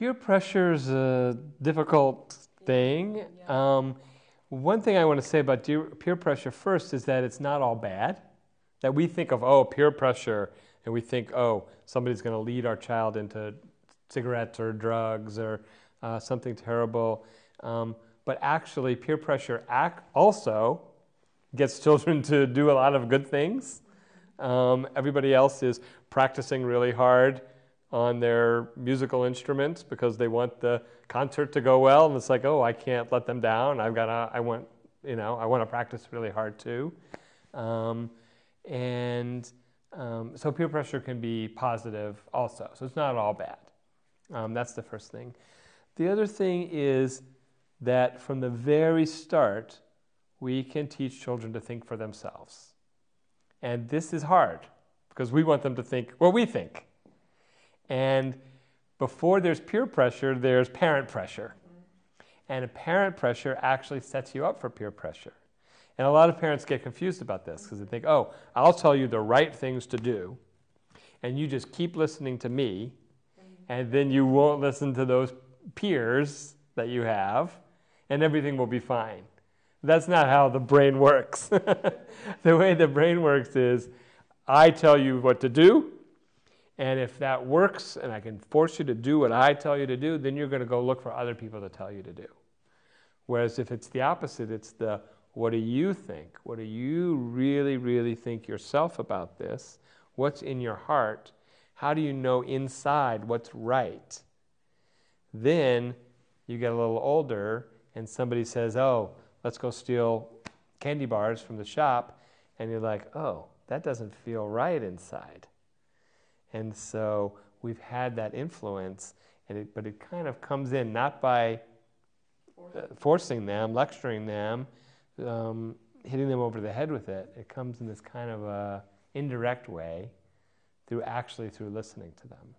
Peer pressure is a difficult thing. One thing I want to say about peer pressure first is that it's not all bad. That we think of, oh, peer pressure, and we think, oh, somebody's going to lead our child into cigarettes or drugs or something terrible. But actually, peer pressure also gets children to do a lot of good things. Everybody else is practicing really hard on their musical instruments because they want the concert to go well, and it's like, oh, I can't let them down. I want to practice really hard too. So peer pressure can be positive also. So it's not all bad. That's the first thing. The other thing is that from the very start, we can teach children to think for themselves. And this is hard because we want them to think what we think. And before there's peer pressure, there's parent pressure. And parent pressure actually sets you up for peer pressure. And a lot of parents get confused about this because they think, oh, I'll tell you the right things to do, and you just keep listening to me, and then you won't listen to those peers that you have, and everything will be fine. That's not how the brain works. The way the brain works is, I tell you what to do, and if that works and I can force you to do what I tell you to do, then you're going to go look for other people to tell you to do. Whereas if it's the opposite, it's the, what do you think? What do you really, really think yourself about this? What's in your heart? How do you know inside what's right? Then you get a little older and somebody says, oh, let's go steal candy bars from the shop. And you're like, oh, that doesn't feel right inside. And so we've had that influence, but it kind of comes in not by forcing them, lecturing them, hitting them over the head with it. It comes in this kind of a indirect way through listening to them.